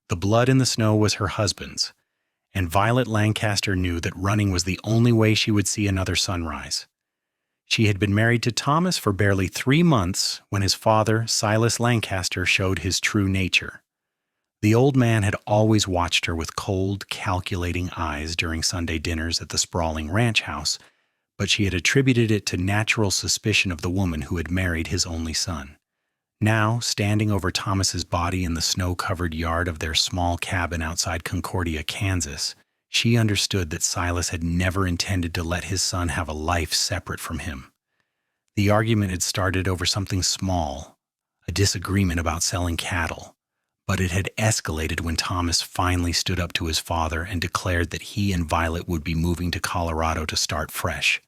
The blood in the snow was her husband's, and Violet Lancaster knew that running was the only way she would see another sunrise. She had been married to Thomas for barely 3 months when his father, Silas Lancaster, showed his true nature. The old man had always watched her with cold, calculating eyes during Sunday dinners at the sprawling ranch house, but she had attributed it to natural suspicion of the woman who had married his only son. Now, standing over Thomas's body in the snow-covered yard of their small cabin outside Concordia, Kansas, she understood that Silas had never intended to let his son have a life separate from him. The argument had started over something small, a disagreement about selling cattle, but it had escalated when Thomas finally stood up to his father and declared that he and Violet would be moving to Colorado to start fresh.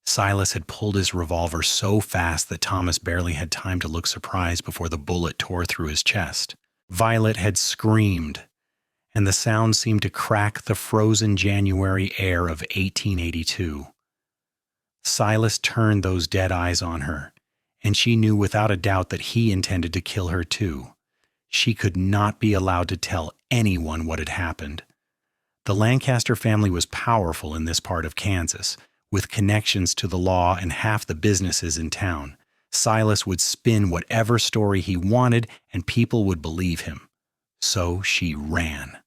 Silas had pulled his revolver so fast that Thomas barely had time to look surprised before the bullet tore through his chest. Violet had screamed, and the sound seemed to crack the frozen January air of 1882. Silas turned those dead eyes on her, and she knew without a doubt that he intended to kill her too. She could not be allowed to tell anyone what had happened. The Lancaster family was powerful in this part of Kansas, with connections to the law and half the businesses in town. Silas would spin whatever story he wanted, and people would believe him. So she ran.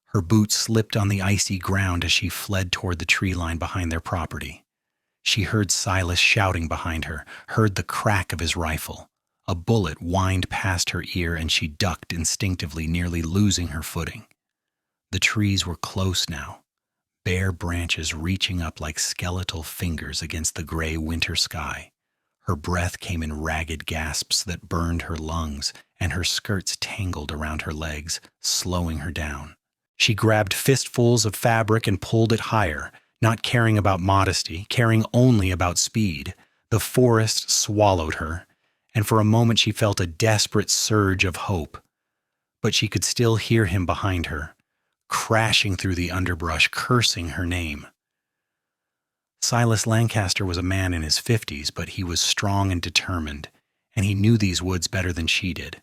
Her boots slipped on the icy ground as she fled toward the tree line behind their property. She heard Silas shouting behind her, heard the crack of his rifle. A bullet whined past her ear, and she ducked instinctively, nearly losing her footing. The trees were close now, bare branches reaching up like skeletal fingers against the gray winter sky. Her breath came in ragged gasps that burned her lungs, and her skirts tangled around her legs, slowing her down. She grabbed fistfuls of fabric and pulled it higher, not caring about modesty, caring only about speed. The forest swallowed her, and for a moment she felt a desperate surge of hope. But she could still hear him behind her, crashing through the underbrush, cursing her name. Silas Lancaster was a man in his 50s, but he was strong and determined, and he knew these woods better than she did.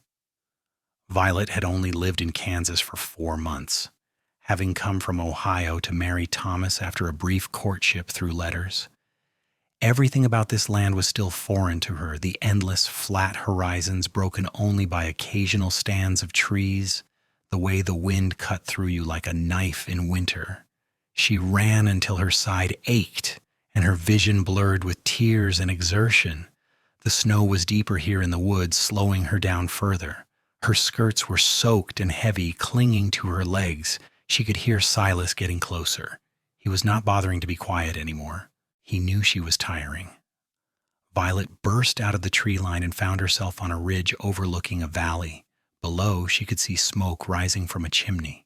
Violet had only lived in Kansas for 4 months, having come from Ohio to marry Thomas after a brief courtship through letters. Everything about this land was still foreign to her, the endless, flat horizons broken only by occasional stands of trees, the way the wind cut through you like a knife in winter. She ran until her side ached, and her vision blurred with tears and exertion. The snow was deeper here in the woods, slowing her down further. Her skirts were soaked and heavy, clinging to her legs. She could hear Silas getting closer. He was not bothering to be quiet anymore. He knew she was tiring. Violet burst out of the tree line and found herself on a ridge overlooking a valley. Below, she could see smoke rising from a chimney.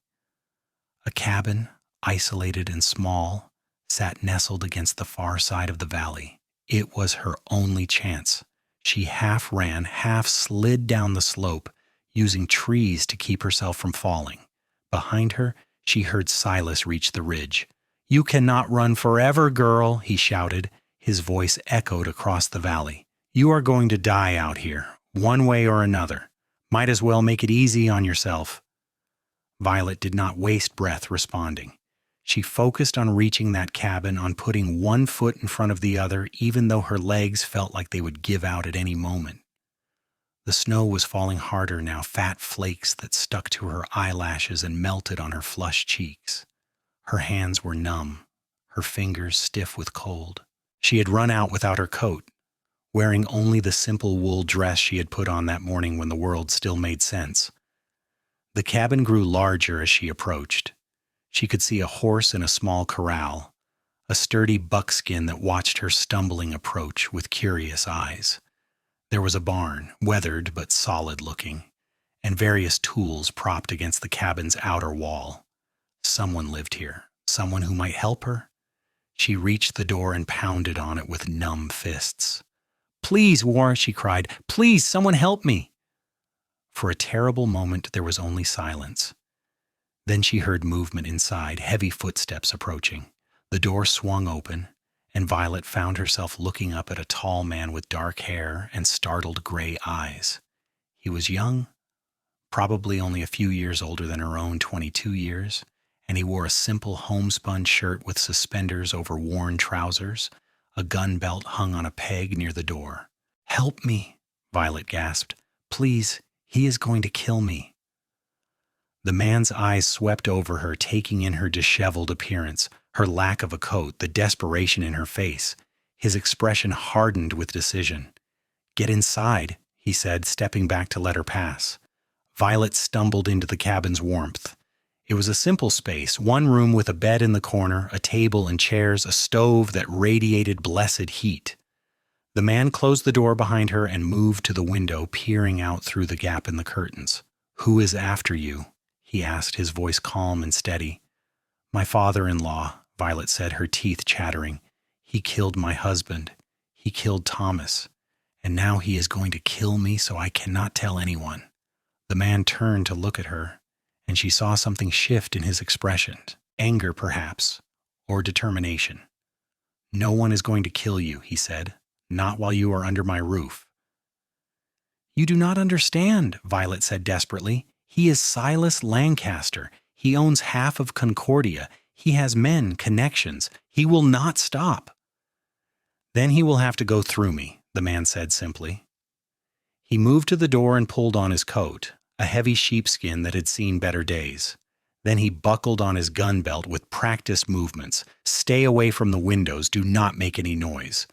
A cabin, isolated and small, sat nestled against the far side of the valley. It was her only chance. She half ran, half slid down the slope, using trees to keep herself from falling. Behind her, she heard Silas reach the ridge. "You cannot run forever, girl," he shouted. His voice echoed across the valley. "You are going to die out here, one way or another. Might as well make it easy on yourself." Violet did not waste breath responding. She focused on reaching that cabin, on putting one foot in front of the other, even though her legs felt like they would give out at any moment. The snow was falling harder now, fat flakes that stuck to her eyelashes and melted on her flushed cheeks. Her hands were numb, her fingers stiff with cold. She had run out without her coat, wearing only the simple wool dress she had put on that morning when the world still made sense. The cabin grew larger as she approached. She could see a horse in a small corral, a sturdy buckskin that watched her stumbling approach with curious eyes. There was a barn, weathered but solid-looking, and various tools propped against the cabin's outer wall. Someone lived here, someone who might help her. She reached the door and pounded on it with numb fists. "Please, Warren," she cried. "Please, someone help me." For a terrible moment, there was only silence. Then she heard movement inside, heavy footsteps approaching. The door swung open, and Violet found herself looking up at a tall man with dark hair and startled gray eyes. He was young, probably only a few years older than her own 22 years, and he wore a simple homespun shirt with suspenders over worn trousers. A gun belt hung on a peg near the door. "Help me," Violet gasped. "Please, he is going to kill me." The man's eyes swept over her, taking in her disheveled appearance, her lack of a coat, the desperation in her face. His expression hardened with decision. "Get inside," he said, stepping back to let her pass. Violet stumbled into the cabin's warmth. It was a simple space, one room with a bed in the corner, a table and chairs, a stove that radiated blessed heat. The man closed the door behind her and moved to the window, peering out through the gap in the curtains. "Who is after you?" he asked, his voice calm and steady. "My father-in-law," Violet said, her teeth chattering. "He killed my husband. He killed Thomas. And now he is going to kill me, so I cannot tell anyone." The man turned to look at her, and she saw something shift in his expression. Anger, perhaps, or determination. "No one is going to kill you," he said. "Not while you are under my roof." "You do not understand," Violet said desperately. "He is Silas Lancaster. He owns half of Concordia. He has men, connections. He will not stop." "Then he will have to go through me," the man said simply. He moved to the door and pulled on his coat, a heavy sheepskin that had seen better days. Then he buckled on his gun belt with practiced movements. "Stay away from the windows. Do not make any noise."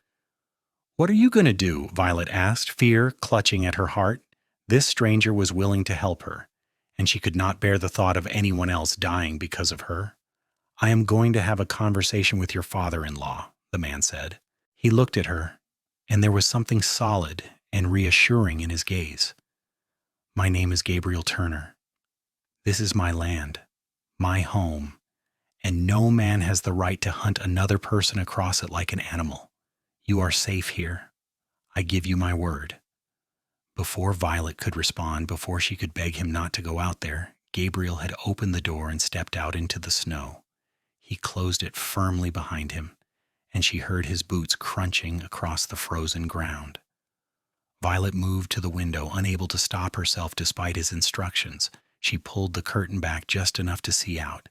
"What are you going to do?" Violet asked, fear clutching at her heart. This stranger was willing to help her, and she could not bear the thought of anyone else dying because of her. "I am going to have a conversation with your father-in-law," the man said. He looked at her, and there was something solid and reassuring in his gaze. "My name is Gabriel Turner. This is my land, my home, and no man has the right to hunt another person across it like an animal. You are safe here. I give you my word." Before Violet could respond, before she could beg him not to go out there, Gabriel had opened the door and stepped out into the snow. He closed it firmly behind him, and she heard his boots crunching across the frozen ground. Violet moved to the window, unable to stop herself despite his instructions. She pulled the curtain back just enough to see out.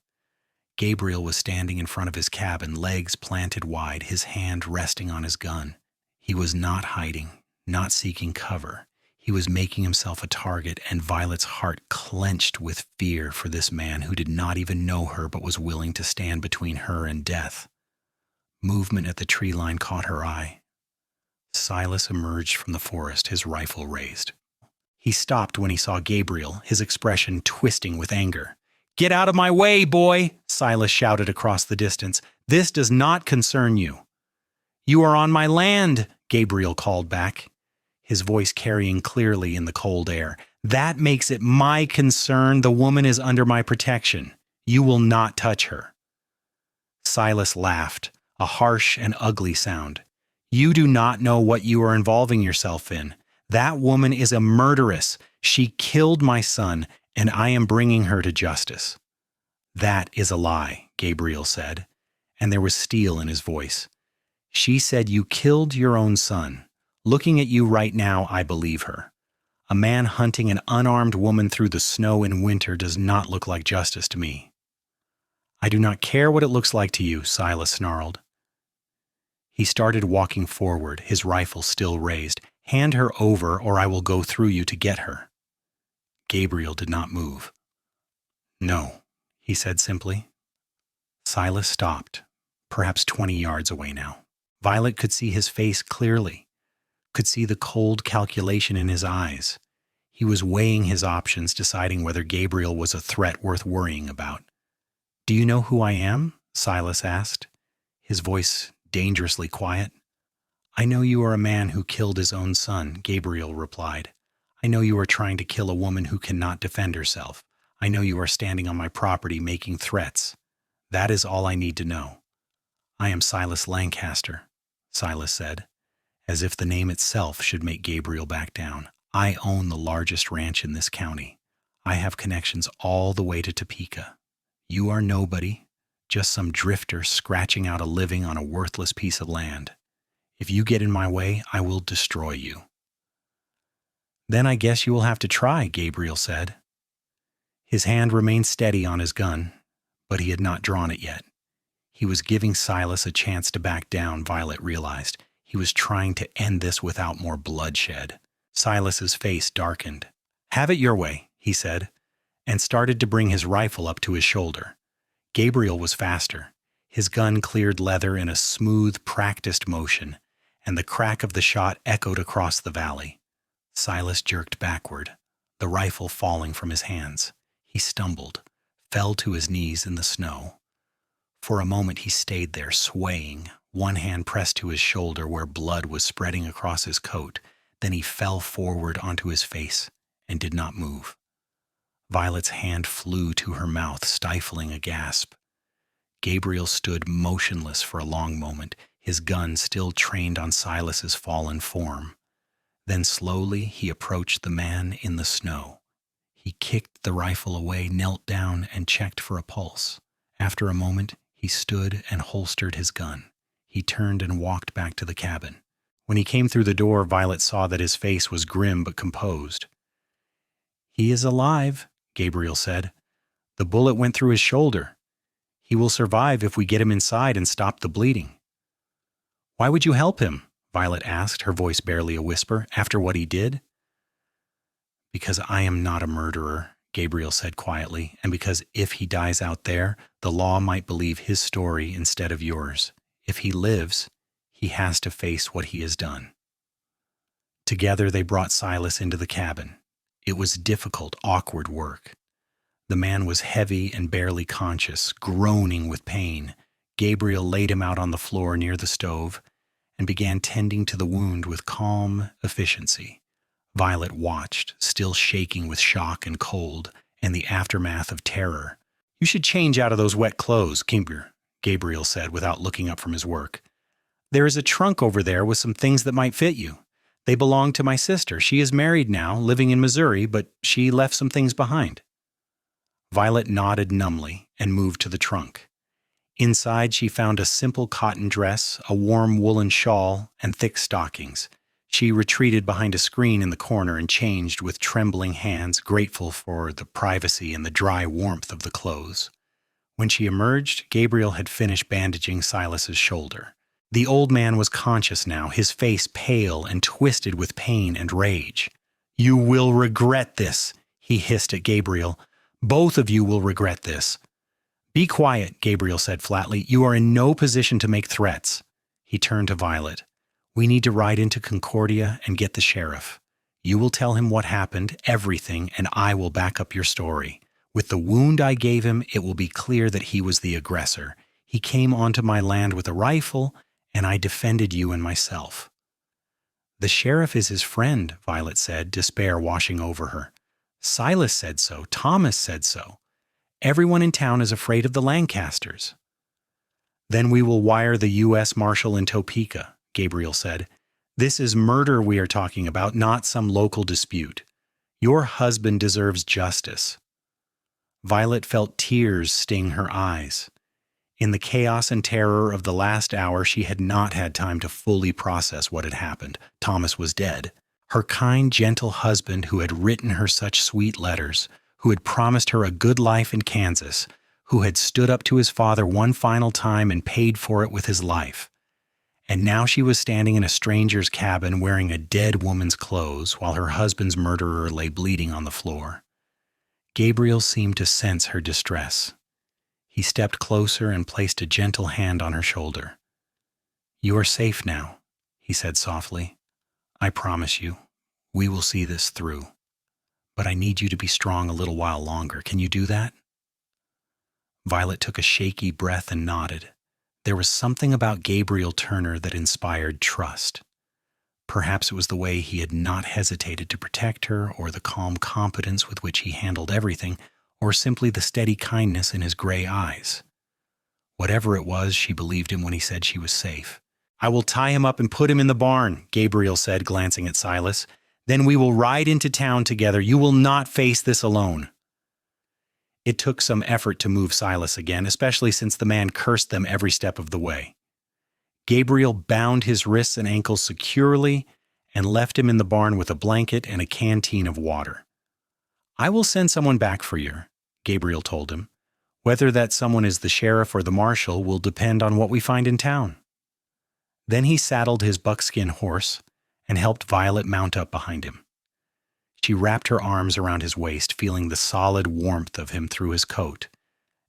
Gabriel was standing in front of his cabin, legs planted wide, his hand resting on his gun. He was not hiding, not seeking cover. He was making himself a target, and Violet's heart clenched with fear for this man who did not even know her but was willing to stand between her and death. Movement at the tree line caught her eye. Silas emerged from the forest, his rifle raised. He stopped when he saw Gabriel, his expression twisting with anger. "Get out of my way, boy!" Silas shouted across the distance. "This does not concern you." "You are on my land," Gabriel called back, his voice carrying clearly in the cold air. "That makes it my concern. The woman is under my protection. You will not touch her." Silas laughed, a harsh and ugly sound. "You do not know what you are involving yourself in. That woman is a murderess. She killed my son, and I am bringing her to justice." "That is a lie," Gabriel said, and there was steel in his voice. "She said you killed your own son. Looking at you right now, I believe her. A man hunting an unarmed woman through the snow in winter does not look like justice to me." "I do not care what it looks like to you," Silas snarled. He started walking forward, his rifle still raised. "Hand her over, or I will go through you to get her." Gabriel did not move. "No," he said simply. Silas stopped, perhaps 20 yards away now. Violet could see his face clearly, could see the cold calculation in his eyes. He was weighing his options, deciding whether Gabriel was a threat worth worrying about. "Do you know who I am?" Silas asked, his voice dangerously quiet. "I know you are a man who killed his own son," Gabriel replied. "I know you are trying to kill a woman who cannot defend herself. I know you are standing on my property making threats. That is all I need to know." "I am Silas Lancaster," Silas said, as if the name itself should make Gabriel back down. "I own the largest ranch in this county. I have connections all the way to Topeka. You are nobody, just some drifter scratching out a living on a worthless piece of land. If you get in my way, I will destroy you." "Then I guess you will have to try," Gabriel said. His hand remained steady on his gun, but he had not drawn it yet. He was giving Silas a chance to back down, Violet realized. He was trying to end this without more bloodshed. Silas's face darkened. "Have it your way," he said, and started to bring his rifle up to his shoulder. Gabriel was faster. His gun cleared leather in a smooth, practiced motion, and the crack of the shot echoed across the valley. Silas jerked backward, the rifle falling from his hands. He stumbled, fell to his knees in the snow. For a moment he stayed there, swaying, one hand pressed to his shoulder where blood was spreading across his coat. Then he fell forward onto his face and did not move. Violet's hand flew to her mouth, stifling a gasp. Gabriel stood motionless for a long moment, his gun still trained on Silas's fallen form. Then slowly he approached the man in the snow. He kicked the rifle away, knelt down, and checked for a pulse. After a moment, he stood and holstered his gun. He turned and walked back to the cabin. When he came through the door, Violet saw that his face was grim but composed. "He is alive," Gabriel said. "The bullet went through his shoulder. He will survive if we get him inside and stop the bleeding." "Why would you help him?" Violet asked, her voice barely a whisper, "after what he did?" "Because I am not a murderer," Gabriel said quietly, "and because if he dies out there, the law might believe his story instead of yours. If he lives, he has to face what he has done." Together they brought Silas into the cabin. It was difficult, awkward work. The man was heavy and barely conscious, groaning with pain. Gabriel laid him out on the floor near the stove and began tending to the wound with calm efficiency. Violet watched, still shaking with shock and cold and the aftermath of terror. "You should change out of those wet clothes, Kimber," Gabriel said without looking up from his work. "There is a trunk over there with some things that might fit you. They belong to my sister. She is married now, living in Missouri, but she left some things behind." Violet nodded numbly and moved to the trunk. Inside, she found a simple cotton dress, a warm woolen shawl, and thick stockings. She retreated behind a screen in the corner and changed with trembling hands, grateful for the privacy and the dry warmth of the clothes. When she emerged, Gabriel had finished bandaging Silas's shoulder. The old man was conscious now, his face pale and twisted with pain and rage. "You will regret this," he hissed at Gabriel. "Both of you will regret this." "Be quiet," Gabriel said flatly. "You are in no position to make threats." He turned to Violet. "We need to ride into Concordia and get the sheriff. You will tell him what happened, everything, and I will back up your story. With the wound I gave him, it will be clear that he was the aggressor. He came onto my land with a rifle, and I defended you and myself." "The sheriff is his friend," Violet said, despair washing over her. "Silas said so. Thomas said so. Everyone in town is afraid of the Lancasters." "Then we will wire the U.S. Marshal in Topeka," Gabriel said. "This is murder we are talking about, not some local dispute. Your husband deserves justice." Violet felt tears sting her eyes. In the chaos and terror of the last hour, she had not had time to fully process what had happened. Thomas was dead. Her kind, gentle husband who had written her such sweet letters, who had promised her a good life in Kansas, who had stood up to his father one final time and paid for it with his life. And now she was standing in a stranger's cabin wearing a dead woman's clothes while her husband's murderer lay bleeding on the floor. Gabriel seemed to sense her distress. He stepped closer and placed a gentle hand on her shoulder. "You are safe now," he said softly. "I promise you, we will see this through. But I need you to be strong a little while longer. Can you do that?" Violet took a shaky breath and nodded. There was something about Gabriel Turner that inspired trust. Perhaps it was the way he had not hesitated to protect her, or the calm competence with which he handled everything, or simply the steady kindness in his gray eyes. Whatever it was, she believed him when he said she was safe. "I will tie him up and put him in the barn," Gabriel said, glancing at Silas. "Then we will ride into town together. You will not face this alone." It took some effort to move Silas again, especially since the man cursed them every step of the way. Gabriel bound his wrists and ankles securely and left him in the barn with a blanket and a canteen of water. "I will send someone back for you," Gabriel told him. "Whether that someone is the sheriff or the marshal will depend on what we find in town." Then he saddled his buckskin horse and helped Violet mount up behind him. She wrapped her arms around his waist, feeling the solid warmth of him through his coat,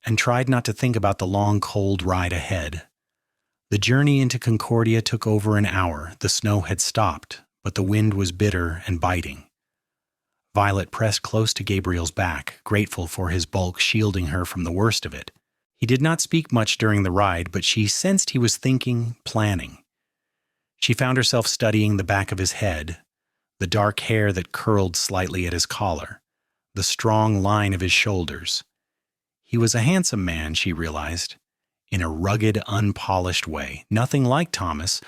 and tried not to think about the long, cold ride ahead. The journey into Concordia took over an hour. The snow had stopped, but the wind was bitter and biting. Violet pressed close to Gabriel's back, grateful for his bulk shielding her from the worst of it. He did not speak much during the ride, but she sensed he was thinking, planning. She found herself studying the back of his head, the dark hair that curled slightly at his collar, the strong line of his shoulders. He was a handsome man, she realized, in a rugged, unpolished way, nothing like Thomas,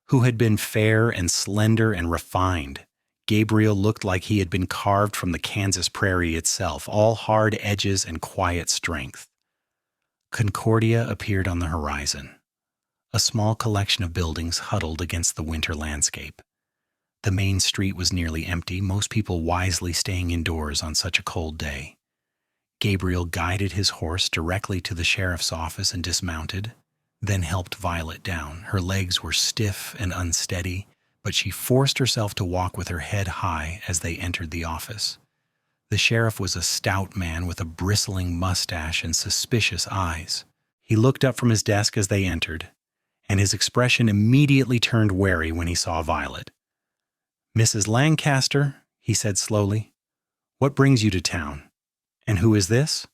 who had been fair and slender and refined. Gabriel looked like he had been carved from the Kansas prairie itself, all hard edges and quiet strength. Concordia appeared on the horizon, a small collection of buildings huddled against the winter landscape. The main street was nearly empty, most people wisely staying indoors on such a cold day. Gabriel guided his horse directly to the sheriff's office and dismounted, then helped Violet down. Her legs were stiff and unsteady, but she forced herself to walk with her head high as they entered the office. The sheriff was a stout man with a bristling mustache and suspicious eyes. He looked up from his desk as they entered, and his expression immediately turned wary when he saw Violet. "Mrs. Lancaster," he said slowly, "what brings you to town? And who is this?"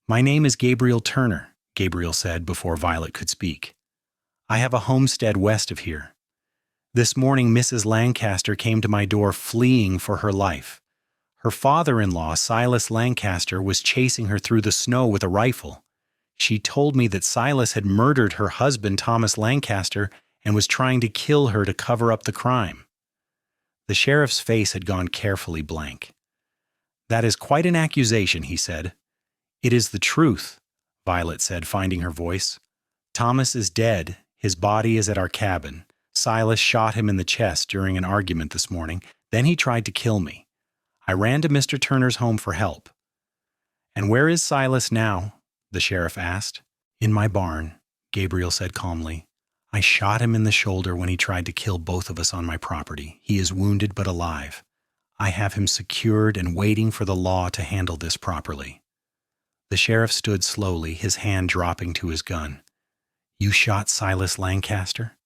"My name is Gabriel Turner," Gabriel said before Violet could speak. "I have a homestead west of here. This morning Mrs. Lancaster came to my door fleeing for her life. Her father-in-law, Silas Lancaster, was chasing her through the snow with a rifle. She told me that Silas had murdered her husband, Thomas Lancaster, and was trying to kill her to cover up the crime." The sheriff's face had gone carefully blank. "That is quite an accusation," he said. "It is the truth," Violet said, finding her voice. "Thomas is dead. His body is at our cabin. Silas shot him in the chest during an argument this morning. Then he tried to kill me. I ran to Mr. Turner's home for help." "And where is Silas now?" the sheriff asked. "In my barn," Gabriel said calmly. "I shot him in the shoulder when he tried to kill both of us on my property. He is wounded but alive. I have him secured and waiting for the law to handle this properly." The sheriff stood slowly, his hand dropping to his gun. "You shot Silas Lancaster?"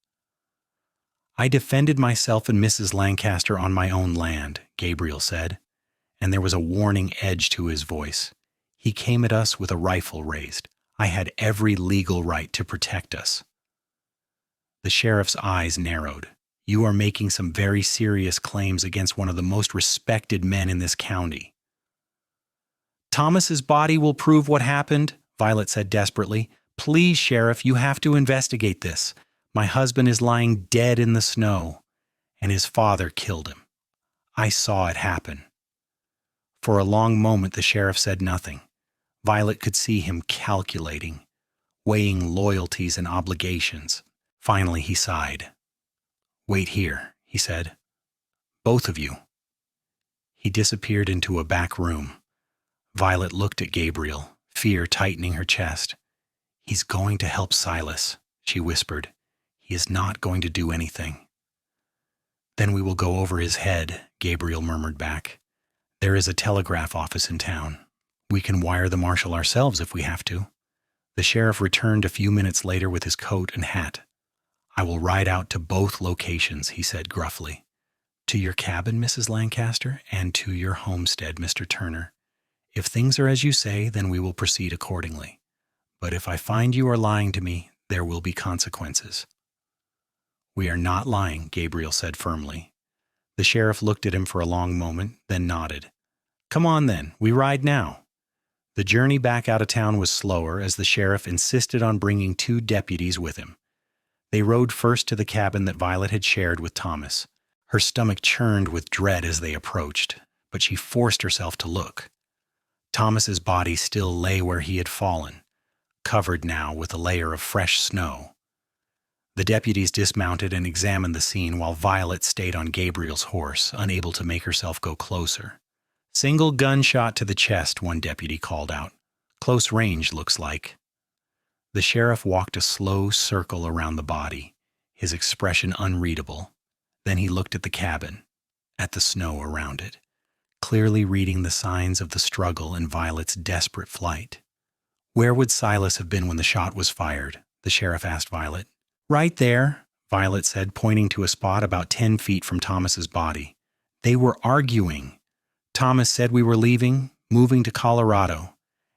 "I defended myself and Mrs. Lancaster on my own land," Gabriel said, and there was a warning edge to his voice. "He came at us with a rifle raised. I had every legal right to protect us." The sheriff's eyes narrowed. "You are making some very serious claims against one of the most respected men in this county." "Thomas's body will prove what happened," Violet said desperately. "Please, Sheriff, you have to investigate this. My husband is lying dead in the snow, and his father killed him. I saw it happen." For a long moment the sheriff said nothing. Violet could see him calculating, weighing loyalties and obligations. Finally he sighed. "Wait here," he said. "Both of you." He disappeared into a back room. Violet looked at Gabriel, fear tightening her chest. "He's going to help Silas," she whispered. "He is not going to do anything." "Then we will go over his head," Gabriel murmured back. "There is a telegraph office in town. We can wire the marshal ourselves if we have to." The sheriff returned a few minutes later with his coat and hat. "I will ride out to both locations," he said gruffly. "To your cabin, Mrs. Lancaster, and to your homestead, Mr. Turner. If things are as you say, then we will proceed accordingly. But if I find you are lying to me, there will be consequences." "We are not lying," Gabriel said firmly. The sheriff looked at him for a long moment, then nodded. "Come on then, we ride now." The journey back out of town was slower as the sheriff insisted on bringing 2 deputies with him. They rode first to the cabin that Violet had shared with Thomas. Her stomach churned with dread as they approached, but she forced herself to look. Thomas's body still lay where he had fallen, covered now with a layer of fresh snow. The deputies dismounted and examined the scene while Violet stayed on Gabriel's horse, unable to make herself go closer. Single gunshot to the chest, one deputy called out. Close range, looks like. The sheriff walked a slow circle around the body, his expression unreadable. Then he looked at the cabin, at the snow around it, clearly reading the signs of the struggle and Violet's desperate flight. Where would Silas have been when the shot was fired? The sheriff asked Violet. Right there, Violet said, pointing to a spot about 10 feet from Thomas's body. They were arguing. Thomas said we were leaving, moving to Colorado,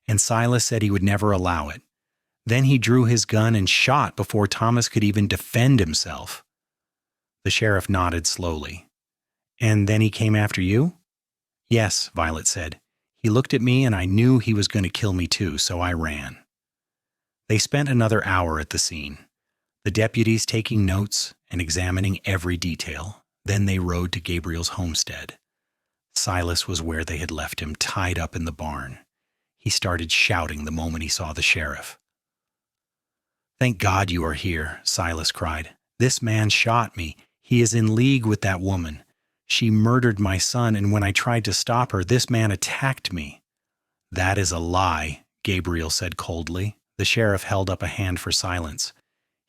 and Silas said he would never allow it. Then he drew his gun and shot before Thomas could even defend himself. The sheriff nodded slowly. And then he came after you? Yes, Violet said. He looked at me and I knew he was going to kill me too, so I ran. They spent another hour at the scene, the deputies taking notes and examining every detail. Then they rode to Gabriel's homestead. Silas was where they had left him, tied up in the barn. He started shouting the moment he saw the sheriff. Thank God you are here, Silas cried. This man shot me. He is in league with that woman. She murdered my son, and when I tried to stop her, this man attacked me. That is a lie, Gabriel said coldly. The sheriff held up a hand for silence.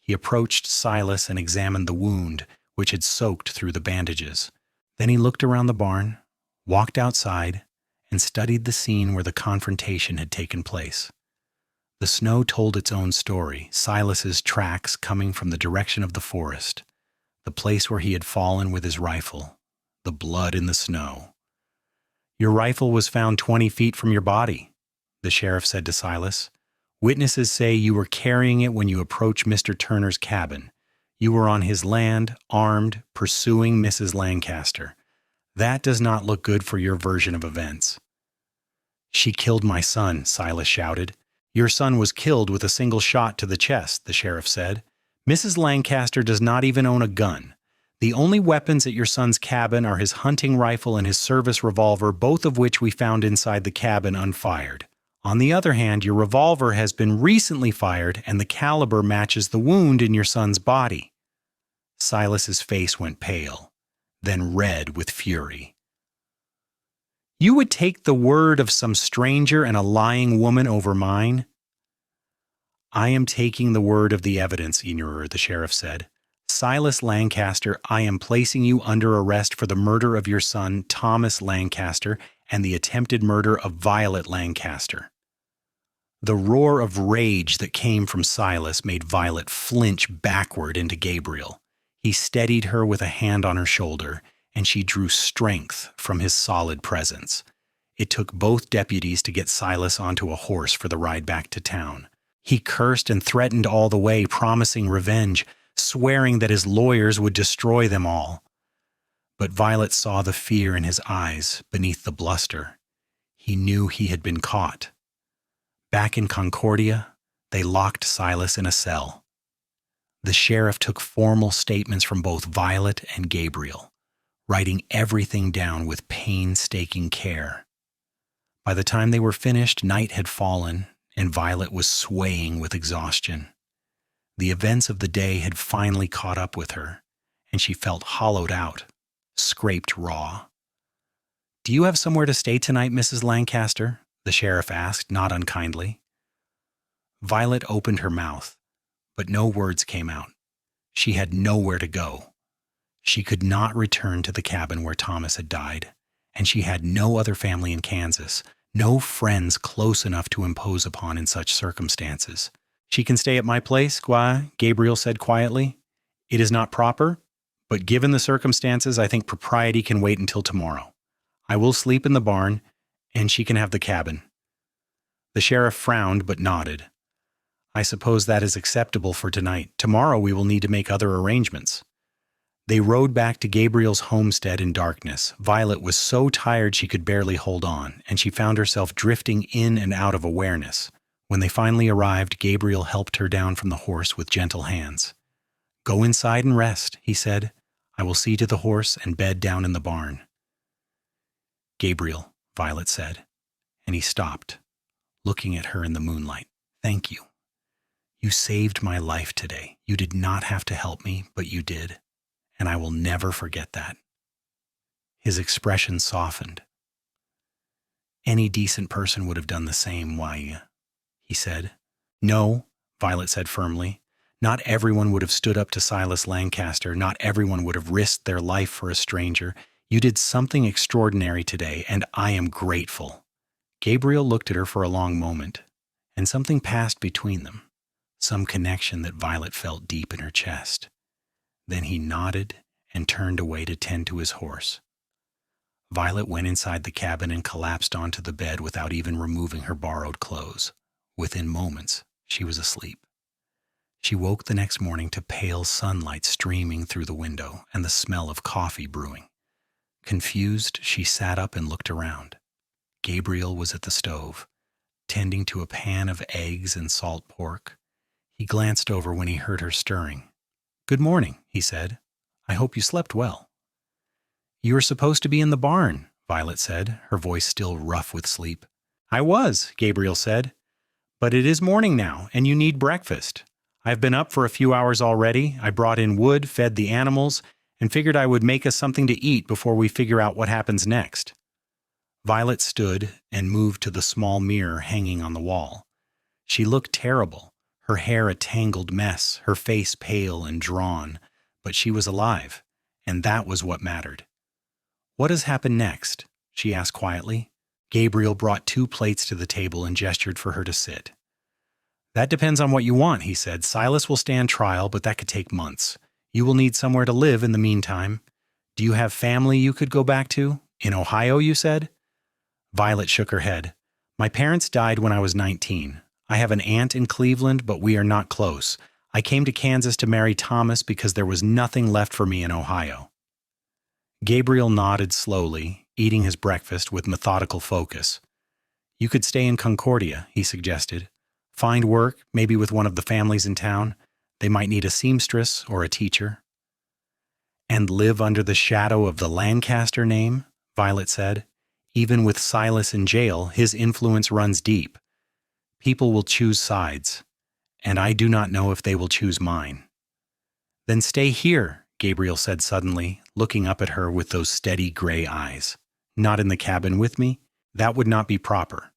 He approached Silas and examined the wound, which had soaked through the bandages. Then he looked around the barn, walked outside, and studied the scene where the confrontation had taken place. The snow told its own story, Silas's tracks coming from the direction of the forest, the place where he had fallen with his rifle, the blood in the snow. Your rifle was found 20 feet from your body, the sheriff said to Silas. Witnesses say you were carrying it when you approached Mr. Turner's cabin. You were on his land, armed, pursuing Mrs. Lancaster. That does not look good for your version of events. She killed my son, Silas shouted. Your son was killed with a single shot to the chest, the sheriff said. Mrs. Lancaster does not even own a gun. The only weapons at your son's cabin are his hunting rifle and his service revolver, both of which we found inside the cabin unfired. On the other hand, your revolver has been recently fired and the caliber matches the wound in your son's body. Silas's face went pale, then red with fury. You would take the word of some stranger and a lying woman over mine? I am taking the word of the evidence, Enurer, the sheriff said. Silas Lancaster, I am placing you under arrest for the murder of your son, Thomas Lancaster, and the attempted murder of Violet Lancaster. The roar of rage that came from Silas made Violet flinch backward into Gabriel. He steadied her with a hand on her shoulder, and she drew strength from his solid presence. It took both deputies to get Silas onto a horse for the ride back to town. He cursed and threatened all the way, promising revenge, swearing that his lawyers would destroy them all. But Violet saw the fear in his eyes beneath the bluster. He knew he had been caught. Back in Concordia, they locked Silas in a cell. The sheriff took formal statements from both Violet and Gabriel, writing everything down with painstaking care. By the time they were finished, night had fallen, and Violet was swaying with exhaustion. The events of the day had finally caught up with her, and she felt hollowed out, scraped raw. Do you have somewhere to stay tonight, Mrs. Lancaster? The sheriff asked, not unkindly. Violet opened her mouth, but no words came out. She had nowhere to go. She could not return to the cabin where Thomas had died, and she had no other family in Kansas, no friends close enough to impose upon in such circumstances. She can stay at my place, Squire, Gabriel said quietly. It is not proper, but given the circumstances, I think propriety can wait until tomorrow. I will sleep in the barn, and she can have the cabin. The sheriff frowned but nodded. I suppose that is acceptable for tonight. Tomorrow we will need to make other arrangements. They rode back to Gabriel's homestead in darkness. Violet was so tired she could barely hold on, and she found herself drifting in and out of awareness. When they finally arrived, Gabriel helped her down from the horse with gentle hands. Go inside and rest, he said. I will see to the horse and bed down in the barn. Gabriel, Violet said, and he stopped, looking at her in the moonlight. Thank you. You saved my life today. You did not have to help me, but you did, and I will never forget that. His expression softened. Any decent person would have done the same, why, he said. No, Violet said firmly. Not everyone would have stood up to Silas Lancaster. Not everyone would have risked their life for a stranger. You did something extraordinary today, and I am grateful. Gabriel looked at her for a long moment, and something passed between them, some connection that Violet felt deep in her chest. Then he nodded and turned away to tend to his horse. Violet went inside the cabin and collapsed onto the bed without even removing her borrowed clothes. Within moments, she was asleep. She woke the next morning to pale sunlight streaming through the window and the smell of coffee brewing. Confused, she sat up and looked around. Gabriel was at the stove, tending to a pan of eggs and salt pork. He glanced over when he heard her stirring. "Good morning," he said. "I hope you slept well." "You were supposed to be in the barn," Violet said, her voice still rough with sleep. "I was," Gabriel said. "But it is morning now, and you need breakfast. I've been up for a few hours already. I brought in wood, fed the animals, and figured I would make us something to eat before we figure out what happens next." Violet stood and moved to the small mirror hanging on the wall. She looked terrible, her hair a tangled mess, her face pale and drawn, but she was alive, and that was what mattered. "What has happened next?" she asked quietly. Gabriel brought 2 plates to the table and gestured for her to sit. "That depends on what you want," he said. "Silas will stand trial, but that could take months. You will need somewhere to live in the meantime. Do you have family you could go back to? In Ohio, you said?" Violet shook her head. "My parents died when I was 19. I have an aunt in Cleveland, but we are not close. I came to Kansas to marry Thomas because there was nothing left for me in Ohio." Gabriel nodded slowly, eating his breakfast with methodical focus. "You could stay in Concordia," he suggested. "Find work, maybe with one of the families in town. They might need a seamstress or a teacher." "And live under the shadow of the Lancaster name," Violet said. "Even with Silas in jail, his influence runs deep. People will choose sides, and I do not know if they will choose mine." "Then stay here," Gabriel said suddenly, looking up at her with those steady gray eyes. "Not in the cabin with me? That would not be proper.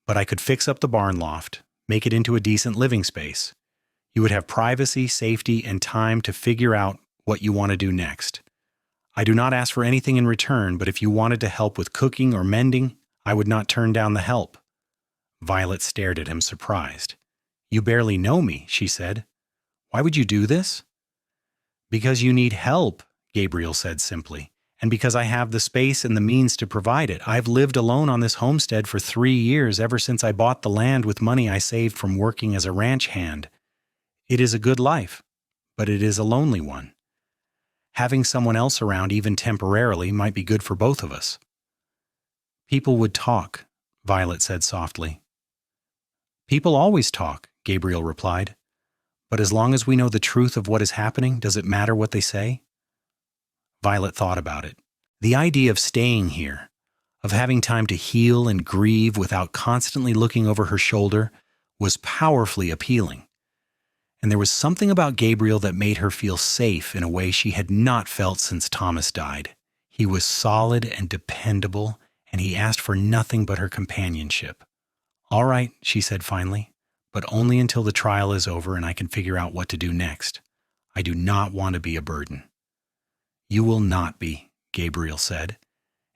But I could fix up the barn loft, make it into a decent living space. You would have privacy, safety, and time to figure out what you want to do next. I do not ask for anything in return, but if you wanted to help with cooking or mending, I would not turn down the help." Violet stared at him, surprised. "You barely know me," she said. "Why would you do this?" "Because you need help," Gabriel said simply, "and because I have the space and the means to provide it. I've lived alone on this homestead for 3 years, ever since I bought the land with money I saved from working as a ranch hand. It is a good life, but it is a lonely one. Having someone else around, even temporarily, might be good for both of us." "People would talk," Violet said softly. "People always talk," Gabriel replied. "But as long as we know the truth of what is happening, does it matter what they say?" Violet thought about it. The idea of staying here, of having time to heal and grieve without constantly looking over her shoulder, was powerfully appealing. And there was something about Gabriel that made her feel safe in a way she had not felt since Thomas died. He was solid and dependable, and he asked for nothing but her companionship. "All right," she said finally, "but only until the trial is over and I can figure out what to do next. I do not want to be a burden." "You will not be," Gabriel said,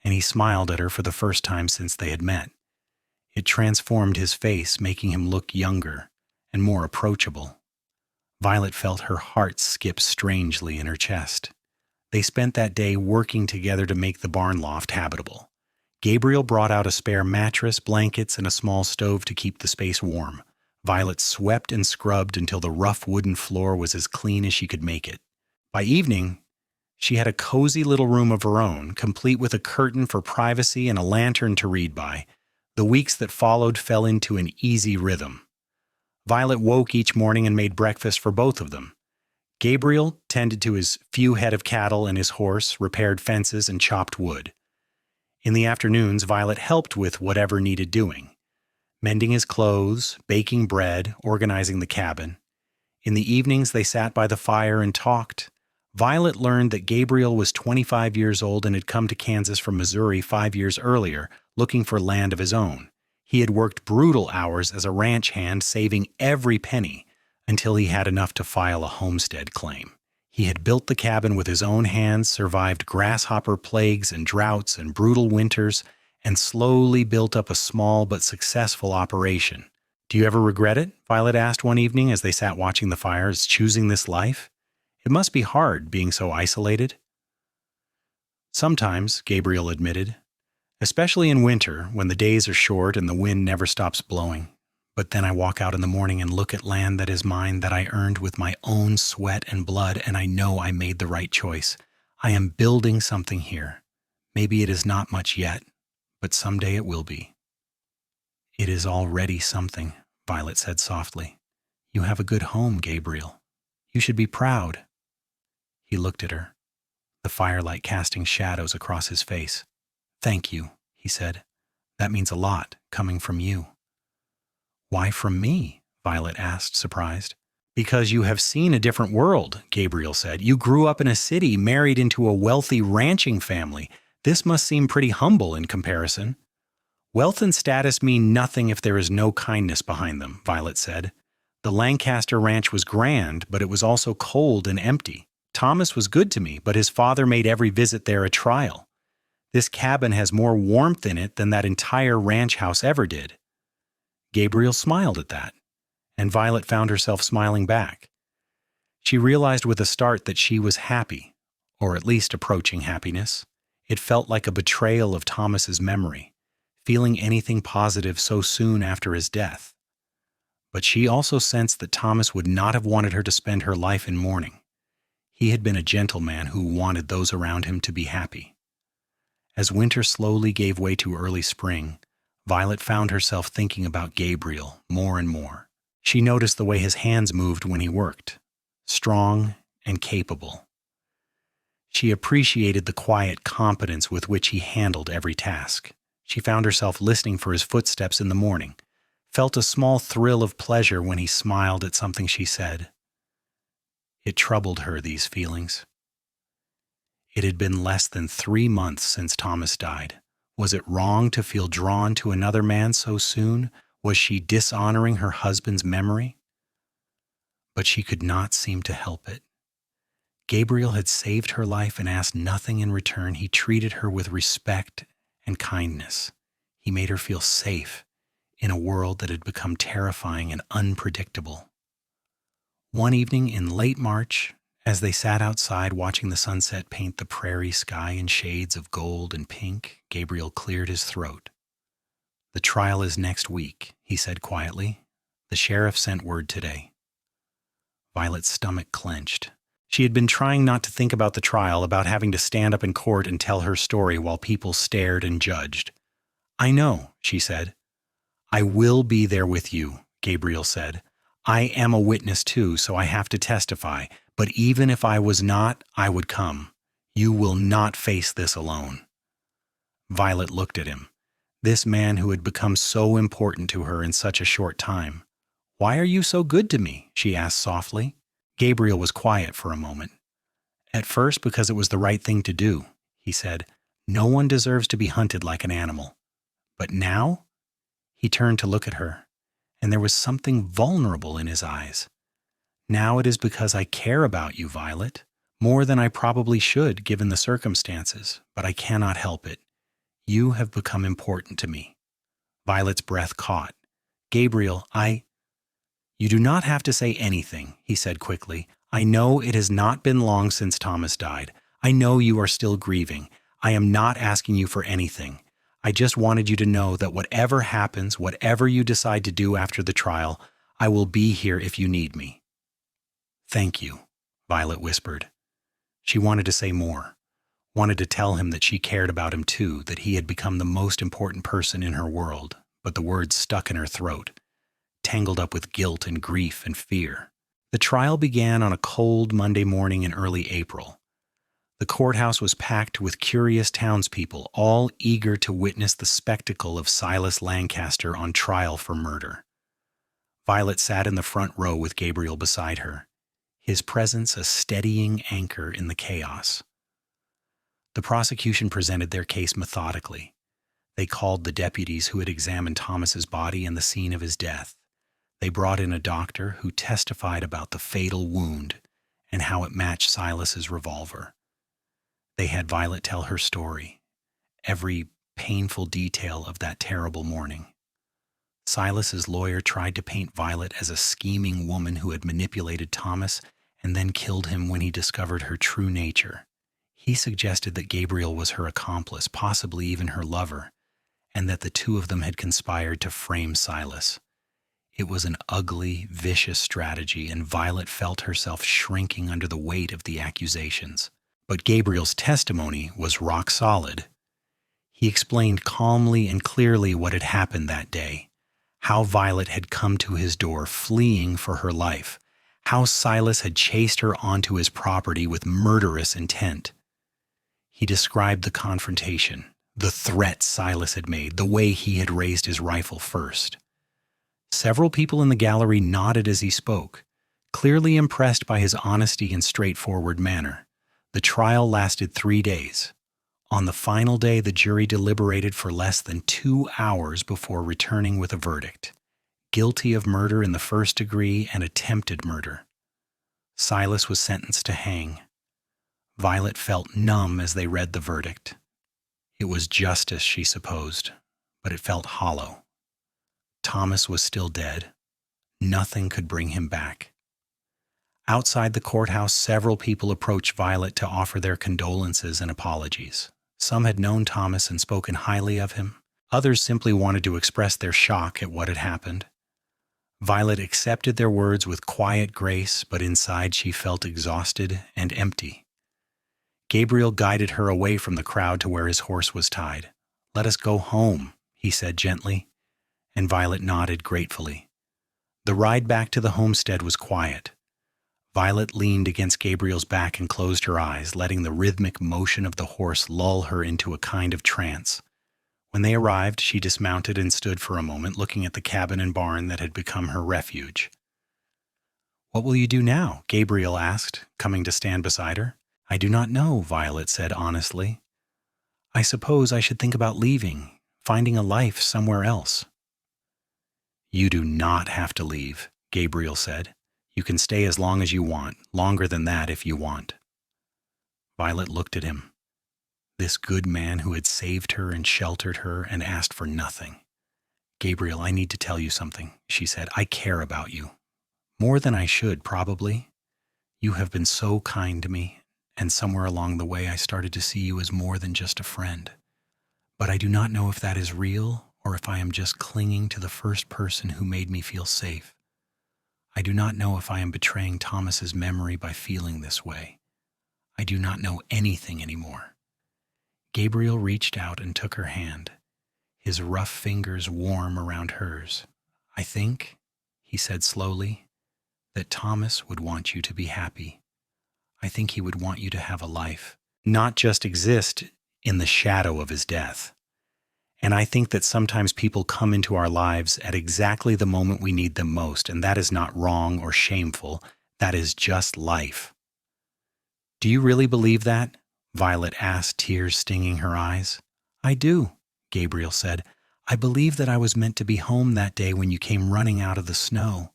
and he smiled at her for the first time since they had met. It transformed his face, making him look younger and more approachable. Violet felt her heart skip strangely in her chest. They spent that day working together to make the barn loft habitable. Gabriel brought out a spare mattress, blankets, and a small stove to keep the space warm. Violet swept and scrubbed until the rough wooden floor was as clean as she could make it. By evening, she had a cozy little room of her own, complete with a curtain for privacy and a lantern to read by. The weeks that followed fell into an easy rhythm. Violet woke each morning and made breakfast for both of them. Gabriel tended to his few head of cattle and his horse, repaired fences, and chopped wood. In the afternoons, Violet helped with whatever needed doing, mending his clothes, baking bread, organizing the cabin. In the evenings, they sat by the fire and talked, Violet learned that Gabriel was 25 years old and had come to Kansas from Missouri 5 years earlier, looking for land of his own. He had worked brutal hours as a ranch hand, saving every penny, until he had enough to file a homestead claim. He had built the cabin with his own hands, survived grasshopper plagues and droughts and brutal winters, and slowly built up a small but successful operation. "Do you ever regret it?" Violet asked one evening as they sat watching the fires, choosing this life. "It must be hard being so isolated." "Sometimes," Gabriel admitted, "especially in winter when the days are short and the wind never stops blowing. But then I walk out in the morning and look at land that is mine, that I earned with my own sweat and blood, and I know I made the right choice. I am building something here. Maybe it is not much yet, but someday it will be." "It is already something," Violet said softly. "You have a good home, Gabriel. You should be proud." He looked at her, the firelight casting shadows across his face. "Thank you," he said. "That means a lot, coming from you." "Why from me?" Violet asked, surprised. "Because you have seen a different world," Gabriel said. "You grew up in a city, married into a wealthy ranching family. This must seem pretty humble in comparison." "Wealth and status mean nothing if there is no kindness behind them," Violet said. "The Lancaster ranch was grand, but it was also cold and empty. Thomas was good to me, but his father made every visit there a trial. This cabin has more warmth in it than that entire ranch house ever did." Gabriel smiled at that, and Violet found herself smiling back. She realized with a start that she was happy, or at least approaching happiness. It felt like a betrayal of Thomas's memory, feeling anything positive so soon after his death. But she also sensed that Thomas would not have wanted her to spend her life in mourning. He had been a gentleman who wanted those around him to be happy. As winter slowly gave way to early spring, Violet found herself thinking about Gabriel more and more. She noticed the way his hands moved when he worked, strong and capable. She appreciated the quiet competence with which he handled every task. She found herself listening for his footsteps in the morning, felt a small thrill of pleasure when he smiled at something she said. It troubled her, these feelings. It had been less than 3 months since Thomas died. Was it wrong to feel drawn to another man so soon? Was she dishonoring her husband's memory? But she could not seem to help it. Gabriel had saved her life and asked nothing in return. He treated her with respect and kindness. He made her feel safe in a world that had become terrifying and unpredictable. One evening in late March, as they sat outside watching the sunset paint the prairie sky in shades of gold and pink, Gabriel cleared his throat. "The trial is next week," he said quietly. "The sheriff sent word today." Violet's stomach clenched. She had been trying not to think about the trial, about having to stand up in court and tell her story while people stared and judged. "I know," she said. "I will be there with you," Gabriel said. "I am a witness too, so I have to testify. But even if I was not, I would come. You will not face this alone." Violet looked at him, this man who had become so important to her in such a short time. "Why are you so good to me?" she asked softly. Gabriel was quiet for a moment. "At first, because it was the right thing to do," he said. "No one deserves to be hunted like an animal. But now?" He turned to look at her, and there was something vulnerable in his eyes. "Now it is because I care about you, Violet, more than I probably should given the circumstances, but I cannot help it. You have become important to me." Violet's breath caught. "Gabriel, You do not have to say anything," he said quickly. "I know it has not been long since Thomas died. I know you are still grieving. I am not asking you for anything. I just wanted you to know that whatever happens, whatever you decide to do after the trial, I will be here if you need me." "Thank you," Violet whispered. She wanted to say more, wanted to tell him that she cared about him too, that he had become the most important person in her world, but the words stuck in her throat, tangled up with guilt and grief and fear. The trial began on a cold Monday morning in early April. The courthouse was packed with curious townspeople, all eager to witness the spectacle of Silas Lancaster on trial for murder. Violet sat in the front row with Gabriel beside her. his presence a steadying anchor in the chaos. The prosecution presented their case methodically. They called the deputies who had examined Thomas's body and the scene of his death. They brought in a doctor who testified about the fatal wound and how it matched Silas's revolver. They had Violet tell her story, every painful detail of that terrible morning. Silas's lawyer tried to paint Violet as a scheming woman who had manipulated Thomas and then killed him when he discovered her true nature. He suggested that Gabriel was her accomplice, possibly even her lover, and that the two of them had conspired to frame Silas. It was an ugly, vicious strategy, and Violet felt herself shrinking under the weight of the accusations. But Gabriel's testimony was rock solid. He explained calmly and clearly what had happened that day, how Violet had come to his door fleeing for her life, how Silas had chased her onto his property with murderous intent. He described the confrontation, the threat Silas had made, the way he had raised his rifle first. Several people in the gallery nodded as he spoke, clearly impressed by his honesty and straightforward manner. The trial lasted 3 days. On the final day, the jury deliberated for less than 2 hours before returning with a verdict: guilty of murder in the first degree and attempted murder. Silas was sentenced to hang. Violet felt numb as they read the verdict. It was justice, she supposed, but it felt hollow. Thomas was still dead. Nothing could bring him back. Outside the courthouse, several people approached Violet to offer their condolences and apologies. Some had known Thomas and spoken highly of him. Others simply wanted to express their shock at what had happened. Violet accepted their words with quiet grace, but inside she felt exhausted and empty. Gabriel guided her away from the crowd to where his horse was tied. "Let us go home," he said gently, and Violet nodded gratefully. The ride back to the homestead was quiet. Violet leaned against Gabriel's back and closed her eyes, letting the rhythmic motion of the horse lull her into a kind of trance. When they arrived, she dismounted and stood for a moment, looking at the cabin and barn that had become her refuge. "What will you do now?" Gabriel asked, coming to stand beside her. "I do not know," Violet said honestly. "I suppose I should think about leaving, finding a life somewhere else." "You do not have to leave," Gabriel said. "You can stay as long as you want, longer than that if you want." Violet looked at him. This good man who had saved her and sheltered her and asked for nothing. "Gabriel, I need to tell you something," she said. "I care about you. More than I should, probably. You have been so kind to me, and somewhere along the way I started to see you as more than just a friend. But I do not know if that is real or if I am just clinging to the first person who made me feel safe. I do not know if I am betraying Thomas's memory by feeling this way. I do not know anything anymore." Gabriel reached out and took her hand, his rough fingers warm around hers. "I think," he said slowly, "that Thomas would want you to be happy. I think he would want you to have a life, not just exist in the shadow of his death. And I think that sometimes people come into our lives at exactly the moment we need them most, and that is not wrong or shameful. That is just life." "Do you really believe that?" Violet asked, tears stinging her eyes. "I do," Gabriel said. "I believe that I was meant to be home that day when you came running out of the snow.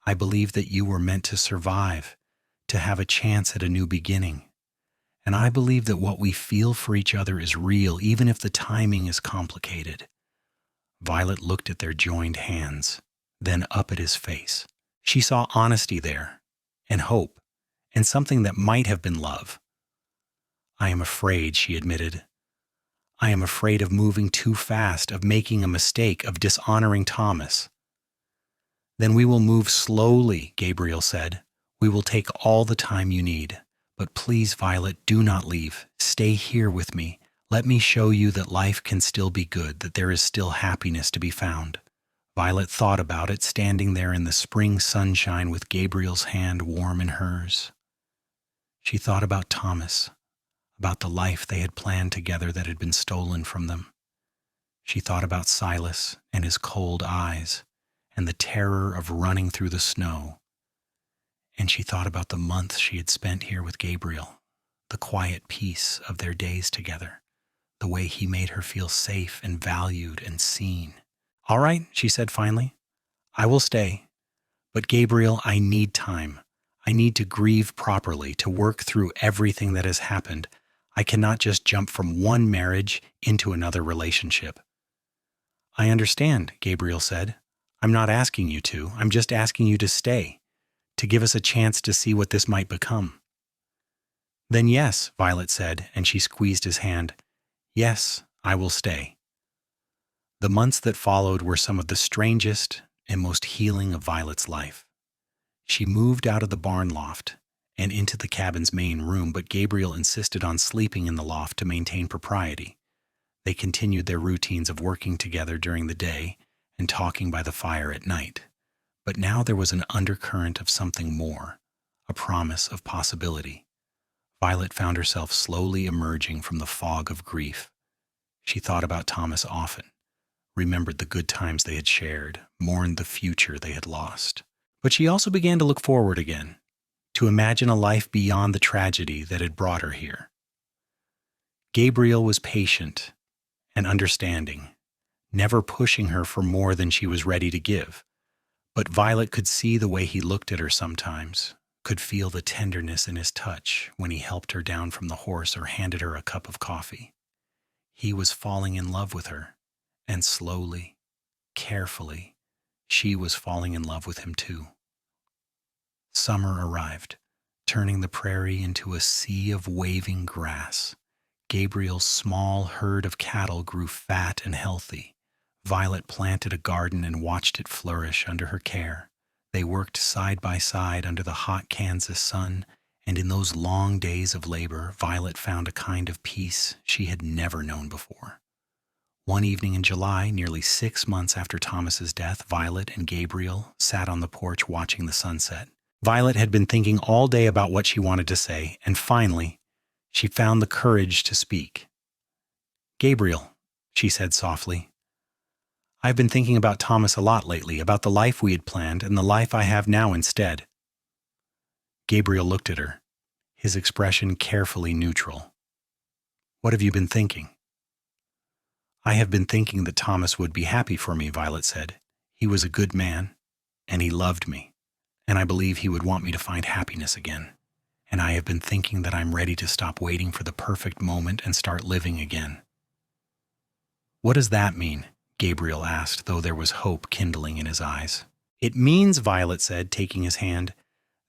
I believe that you were meant to survive, to have a chance at a new beginning. And I believe that what we feel for each other is real, even if the timing is complicated." Violet looked at their joined hands, then up at his face. She saw honesty there, and hope, and something that might have been love. "I am afraid," she admitted. "I am afraid of moving too fast, of making a mistake, of dishonoring Thomas." "Then we will move slowly," Gabriel said. "We will take all the time you need. But please, Violet, do not leave. Stay here with me. Let me show you that life can still be good, that there is still happiness to be found." Violet thought about it, standing there in the spring sunshine with Gabriel's hand warm in hers. She thought about Thomas, about the life they had planned together that had been stolen from them. She thought about Silas and his cold eyes and the terror of running through the snow. And she thought about the months she had spent here with Gabriel, the quiet peace of their days together, the way he made her feel safe and valued and seen. "All right," she said finally, "I will stay. But Gabriel, I need time. I need to grieve properly, to work through everything that has happened. I cannot just jump from one marriage into another relationship." "I understand," Gabriel said. "I'm not asking you to. I'm just asking you to stay, to give us a chance to see what this might become." "Then yes," Violet said, and she squeezed his hand. "Yes, I will stay." The months that followed were some of the strangest and most healing of Violet's life. She moved out of the barn loft and into the cabin's main room, but Gabriel insisted on sleeping in the loft to maintain propriety. They continued their routines of working together during the day and talking by the fire at night. But now there was an undercurrent of something more, a promise of possibility. Violet found herself slowly emerging from the fog of grief. She thought about Thomas often, remembered the good times they had shared, mourned the future they had lost. But she also began to look forward again, to imagine a life beyond the tragedy that had brought her here. Gabriel was patient and understanding, never pushing her for more than she was ready to give. But Violet could see the way he looked at her sometimes, could feel the tenderness in his touch when he helped her down from the horse or handed her a cup of coffee. He was falling in love with her, and slowly, carefully, she was falling in love with him too. Summer arrived, turning the prairie into a sea of waving grass. Gabriel's small herd of cattle grew fat and healthy. Violet planted a garden and watched it flourish under her care. They worked side by side under the hot Kansas sun, and in those long days of labor, Violet found a kind of peace she had never known before. One evening in July, nearly 6 months after Thomas's death, Violet and Gabriel sat on the porch watching the sunset. Violet had been thinking all day about what she wanted to say, and finally, she found the courage to speak. "Gabriel," she said softly, "I've been thinking about Thomas a lot lately, about the life we had planned and the life I have now instead." Gabriel looked at her, his expression carefully neutral. "What have you been thinking?" "I have been thinking that Thomas would be happy for me," Violet said. "He was a good man, and he loved me, and I believe he would want me to find happiness again. And I have been thinking that I'm ready to stop waiting for the perfect moment and start living again." "What does that mean?" Gabriel asked, though there was hope kindling in his eyes. "It means," Violet said, taking his hand,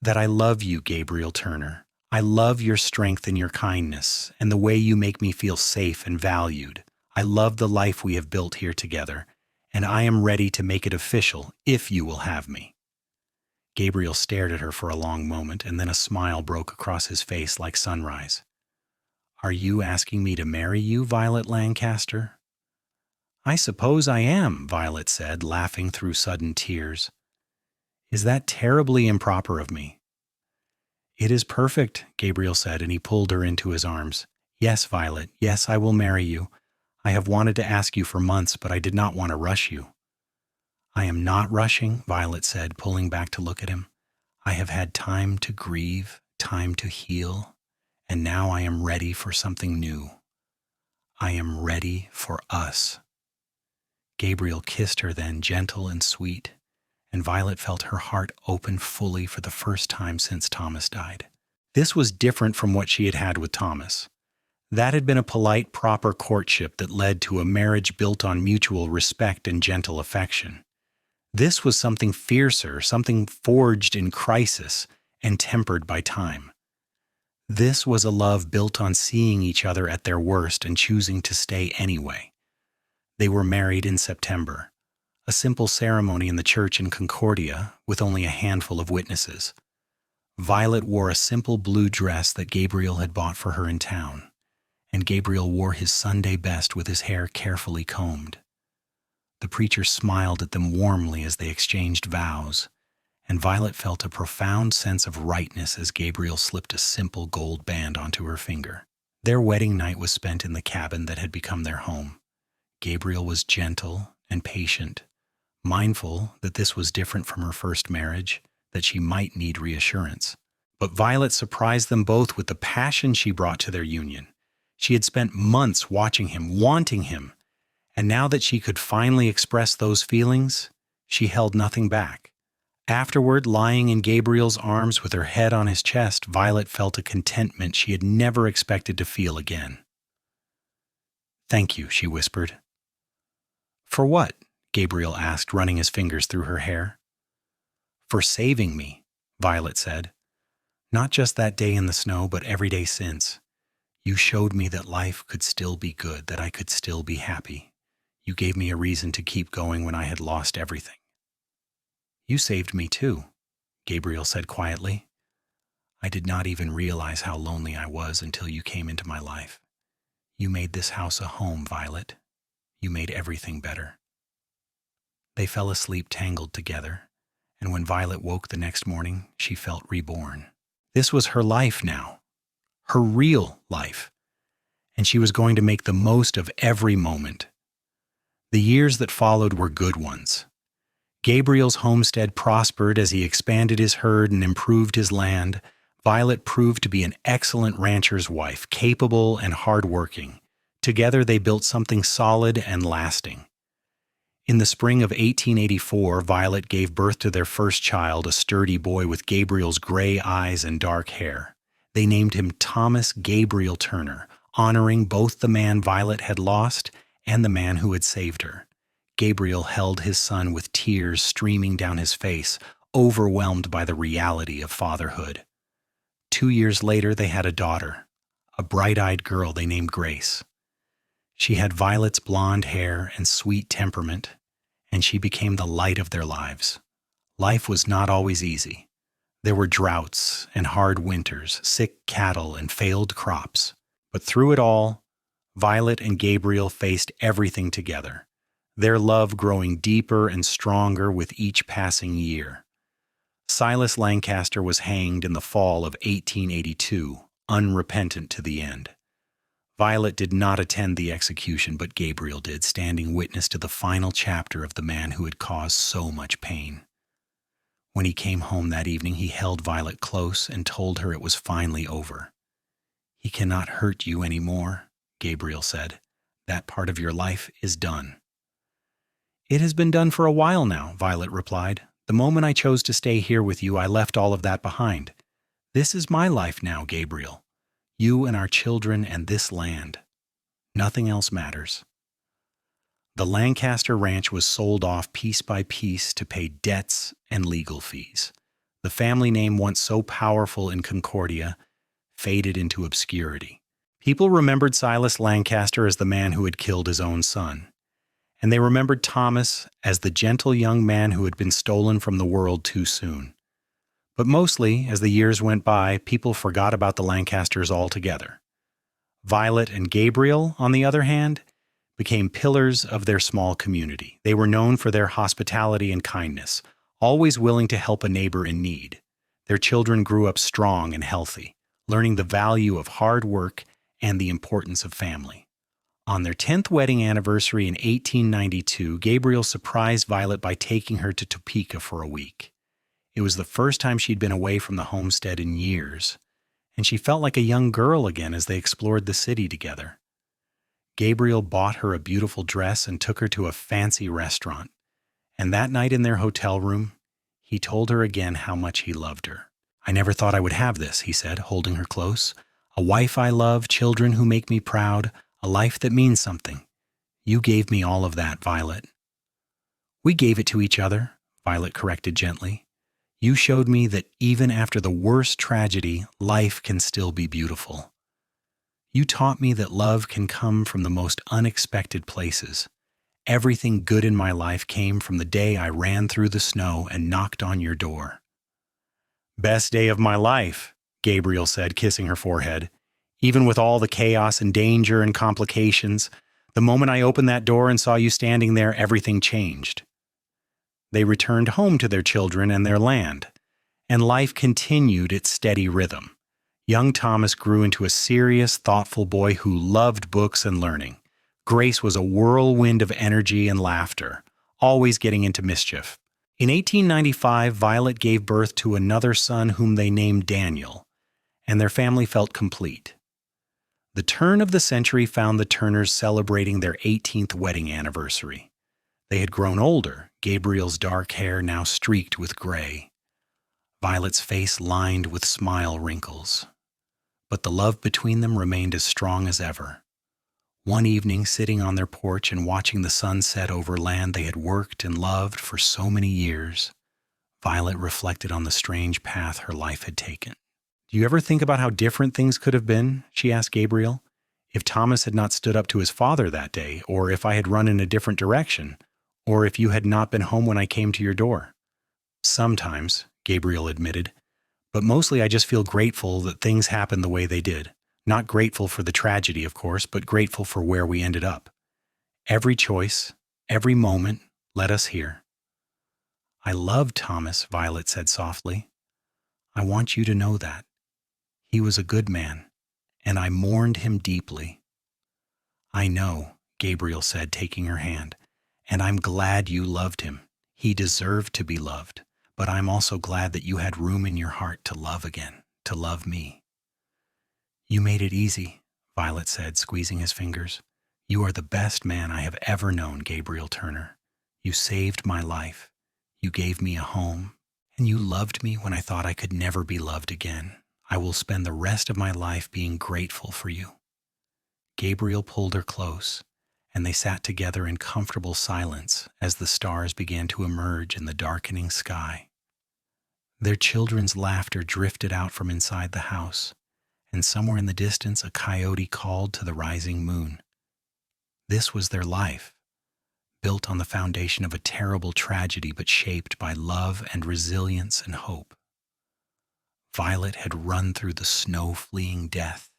"that I love you, Gabriel Turner. I love your strength and your kindness, and the way you make me feel safe and valued. I love the life we have built here together, and I am ready to make it official if you will have me." Gabriel stared at her for a long moment, and then a smile broke across his face like sunrise. "Are you asking me to marry you, Violet Lancaster?" "I suppose I am," Violet said, laughing through sudden tears. "Is that terribly improper of me?" "It is perfect," Gabriel said, and he pulled her into his arms. "Yes, Violet, yes, I will marry you. I have wanted to ask you for months, but I did not want to rush you." "I am not rushing," Violet said, pulling back to look at him. "I have had time to grieve, time to heal, and now I am ready for something new. I am ready for us." Gabriel kissed her then, gentle and sweet, and Violet felt her heart open fully for the first time since Thomas died. This was different from what she had had with Thomas. That had been a polite, proper courtship that led to a marriage built on mutual respect and gentle affection. This was something fiercer, something forged in crisis and tempered by time. This was a love built on seeing each other at their worst and choosing to stay anyway. They were married in September, a simple ceremony in the church in Concordia with only a handful of witnesses. Violet wore a simple blue dress that Gabriel had bought for her in town, and Gabriel wore his Sunday best with his hair carefully combed. The preacher smiled at them warmly as they exchanged vows, and Violet felt a profound sense of rightness as Gabriel slipped a simple gold band onto her finger. Their wedding night was spent in the cabin that had become their home. Gabriel was gentle and patient, mindful that this was different from her first marriage, that she might need reassurance. But Violet surprised them both with the passion she brought to their union. She had spent months watching him, wanting him, and now that she could finally express those feelings, she held nothing back. Afterward, lying in Gabriel's arms with her head on his chest, Violet felt a contentment she had never expected to feel again. "Thank you," she whispered. "For what?" Gabriel asked, running his fingers through her hair. "For saving me," Violet said. "Not just that day in the snow, but every day since. You showed me that life could still be good, that I could still be happy. You gave me a reason to keep going when I had lost everything." "You saved me too," Gabriel said quietly. "I did not even realize how lonely I was until you came into my life. You made this house a home, Violet. You made everything better." They fell asleep tangled together, and when Violet woke the next morning, she felt reborn. This was her life now, her real life, and she was going to make the most of every moment. The years that followed were good ones. Gabriel's homestead prospered as he expanded his herd and improved his land. Violet proved to be an excellent rancher's wife, capable and hardworking. Together they built something solid and lasting. In the spring of 1884, Violet gave birth to their first child, a sturdy boy with Gabriel's gray eyes and dark hair. They named him Thomas Gabriel Turner, honoring both the man Violet had lost and the man who had saved her. Gabriel held his son with tears streaming down his face, overwhelmed by the reality of fatherhood. 2 years later, they had a daughter, a bright-eyed girl they named Grace. She had Violet's blonde hair and sweet temperament, and she became the light of their lives. Life was not always easy. There were droughts and hard winters, sick cattle and failed crops. But through it all, Violet and Gabriel faced everything together, their love growing deeper and stronger with each passing year. Silas Lancaster was hanged in the fall of 1882, unrepentant to the end. Violet did not attend the execution, but Gabriel did, standing witness to the final chapter of the man who had caused so much pain. When he came home that evening, he held Violet close and told her it was finally over. "He cannot hurt you anymore," Gabriel said. "That part of your life is done." "It has been done for a while now," Violet replied. "The moment I chose to stay here with you, I left all of that behind. This is my life now, Gabriel. You and our children and this land. Nothing else matters." The Lancaster ranch was sold off piece by piece to pay debts and legal fees. The family name, once so powerful in Concordia, faded into obscurity. People remembered Silas Lancaster as the man who had killed his own son, and they remembered Thomas as the gentle young man who had been stolen from the world too soon. But mostly, as the years went by, people forgot about the Lancasters altogether. Violet and Gabriel, on the other hand, became pillars of their small community. They were known for their hospitality and kindness, always willing to help a neighbor in need. Their children grew up strong and healthy, learning the value of hard work and the importance of family. On their 10th wedding anniversary in 1892, Gabriel surprised Violet by taking her to Topeka for a week. It was the first time she'd been away from the homestead in years, and she felt like a young girl again as they explored the city together. Gabriel bought her a beautiful dress and took her to a fancy restaurant, and that night in their hotel room, he told her again how much he loved her. "I never thought I would have this," he said, holding her close. "A wife I love, children who make me proud, a life that means something. You gave me all of that, Violet." "We gave it to each other," Violet corrected gently. "You showed me that even after the worst tragedy, life can still be beautiful. You taught me that love can come from the most unexpected places. Everything good in my life came from the day I ran through the snow and knocked on your door." "Best day of my life," Gabriel said, kissing her forehead. "Even with all the chaos and danger and complications, the moment I opened that door and saw you standing there, everything changed." They returned home to their children and their land, and life continued its steady rhythm. Young Thomas grew into a serious, thoughtful boy who loved books and learning. Grace was a whirlwind of energy and laughter, always getting into mischief. In 1895, Violet gave birth to another son whom they named Daniel, and their family felt complete. The turn of the century found the Turners celebrating their 18th wedding anniversary. They had grown older, Gabriel's dark hair now streaked with gray, Violet's face lined with smile wrinkles. But the love between them remained as strong as ever. One evening, sitting on their porch and watching the sun set over land they had worked and loved for so many years, Violet reflected on the strange path her life had taken. "Do you ever think about how different things could have been?" she asked Gabriel. "If Thomas had not stood up to his father that day, or if I had run in a different direction, or if you had not been home when I came to your door?" "Sometimes," Gabriel admitted, "but mostly I just feel grateful that things happened the way they did. Not grateful for the tragedy, of course, but grateful for where we ended up. Every choice, every moment led us here." "I loved Thomas," Violet said softly. "I want you to know that. He was a good man, and I mourned him deeply." "I know," Gabriel said, taking her hand, "and I'm glad you loved him. He deserved to be loved, but I'm also glad that you had room in your heart to love again, to love me." "You made it easy," Violet said, squeezing his fingers. "You are the best man I have ever known, Gabriel Turner. You saved my life. You gave me a home, and you loved me when I thought I could never be loved again. I will spend the rest of my life being grateful for you." Gabriel pulled her close, and they sat together in comfortable silence as the stars began to emerge in the darkening sky. Their children's laughter drifted out from inside the house, and somewhere in the distance a coyote called to the rising moon. This was their life, built on the foundation of a terrible tragedy but shaped by love and resilience and hope. Violet had run through the snow-fleeing death,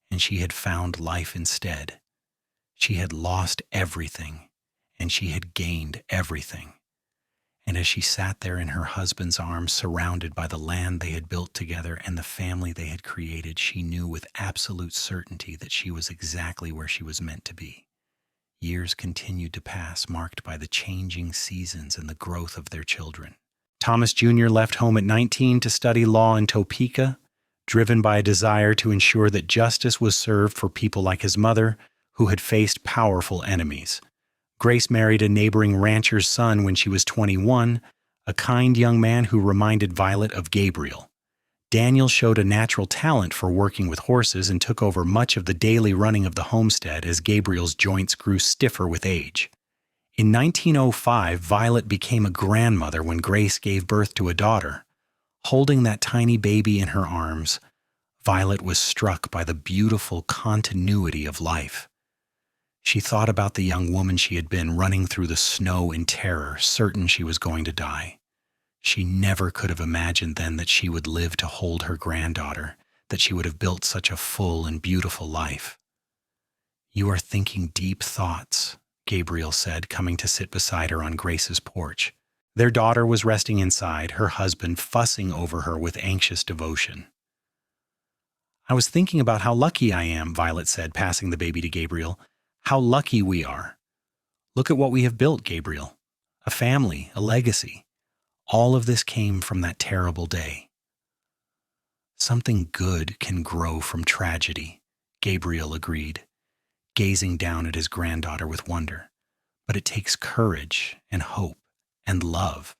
and she had found life instead. She had lost everything, and she had gained everything. And as she sat there in her husband's arms, surrounded by the land they had built together and the family they had created, she knew with absolute certainty that she was exactly where she was meant to be. Years continued to pass, marked by the changing seasons and the growth of their children. Thomas Jr. left home at 19 to study law in Topeka, driven by a desire to ensure that justice was served for people like his mother, who had faced powerful enemies. Grace married a neighboring rancher's son when she was 21, a kind young man who reminded Violet of Gabriel. Daniel showed a natural talent for working with horses and took over much of the daily running of the homestead as Gabriel's joints grew stiffer with age. In 1905, Violet became a grandmother when Grace gave birth to a daughter. Holding that tiny baby in her arms, Violet was struck by the beautiful continuity of life. She thought about the young woman she had been, running through the snow in terror, certain she was going to die. She never could have imagined then that she would live to hold her granddaughter, that she would have built such a full and beautiful life. "You are thinking deep thoughts," Gabriel said, coming to sit beside her on Grace's porch. Their daughter was resting inside, her husband fussing over her with anxious devotion. "I was thinking about how lucky I am," Violet said, passing the baby to Gabriel. "How lucky we are. Look at what we have built, Gabriel. A family, a legacy. All of this came from that terrible day." "Something good can grow from tragedy," Gabriel agreed, gazing down at his granddaughter with wonder. "But it takes courage and hope and love.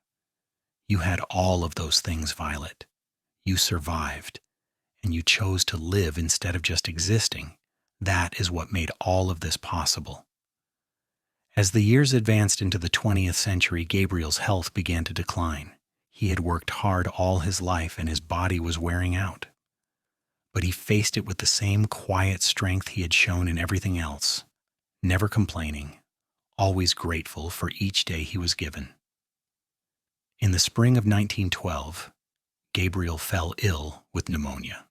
You had all of those things, Violet. You survived, and you chose to live instead of just existing. That is what made all of this possible." As the years advanced into the 20th century, Gabriel's health began to decline. He had worked hard all his life, and his body was wearing out. But he faced it with the same quiet strength he had shown in everything else, never complaining, always grateful for each day he was given. In the spring of 1912, Gabriel fell ill with pneumonia.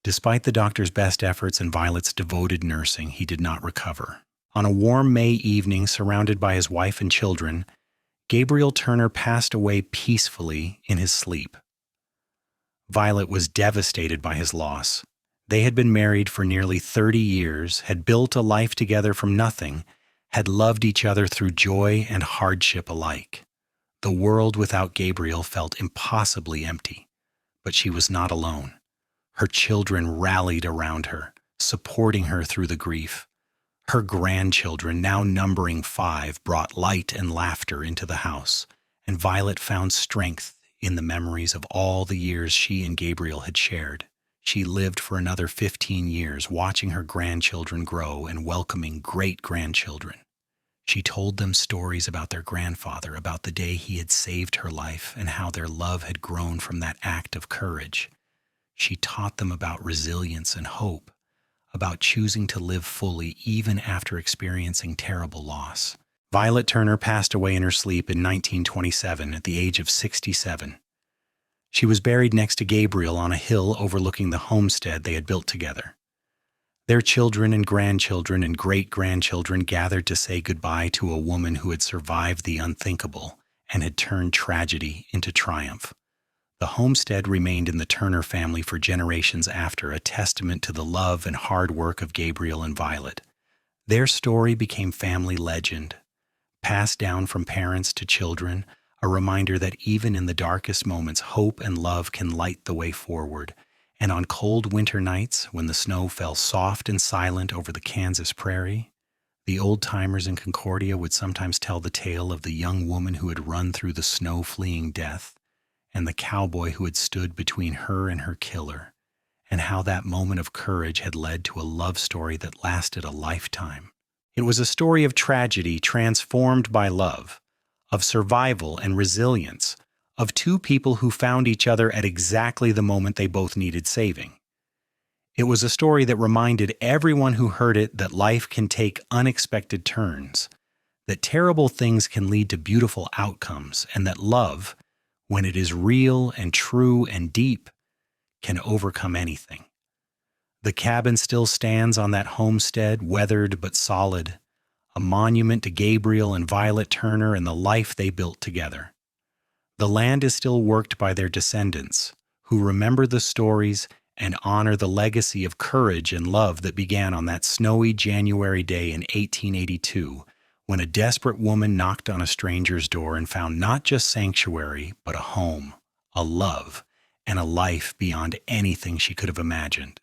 Despite the doctor's best efforts and Violet's devoted nursing, he did not recover. On a warm May evening, surrounded by his wife and children, Gabriel Turner passed away peacefully in his sleep. Violet was devastated by his loss. They had been married for nearly 30 years, had built a life together from nothing, had loved each other through joy and hardship alike. The world without Gabriel felt impossibly empty, but she was not alone. Her children rallied around her, supporting her through the grief. Her grandchildren, now numbering 5, brought light and laughter into the house, and Violet found strength in the memories of all the years she and Gabriel had shared. She lived for another 15 years, watching her grandchildren grow and welcoming great-grandchildren. She told them stories about their grandfather, about the day he had saved her life, and how their love had grown from that act of courage. She taught them about resilience and hope, about choosing to live fully even after experiencing terrible loss. Violet Turner passed away in her sleep in 1927 at the age of 67. She was buried next to Gabriel on a hill overlooking the homestead they had built together. Their children and grandchildren and great-grandchildren gathered to say goodbye to a woman who had survived the unthinkable and had turned tragedy into triumph. The homestead remained in the Turner family for generations after, a testament to the love and hard work of Gabriel and Violet. Their story became family legend, passed down from parents to children, a reminder that even in the darkest moments, hope and love can light the way forward. And on cold winter nights, when the snow fell soft and silent over the Kansas prairie, the old-timers in Concordia would sometimes tell the tale of the young woman who had run through the snow fleeing death, and the cowboy who had stood between her and her killer, and how that moment of courage had led to a love story that lasted a lifetime. It was a story of tragedy transformed by love, of survival and resilience, of two people who found each other at exactly the moment they both needed saving. It was a story that reminded everyone who heard it that life can take unexpected turns, that terrible things can lead to beautiful outcomes, and that love, when it is real and true and deep, can overcome anything. The cabin still stands on that homestead, weathered but solid, a monument to Gabriel and Violet Turner and the life they built together. The land is still worked by their descendants, who remember the stories and honor the legacy of courage and love that began on that snowy January day in 1882, when a desperate woman knocked on a stranger's door and found not just sanctuary, but a home, a love, and a life beyond anything she could have imagined.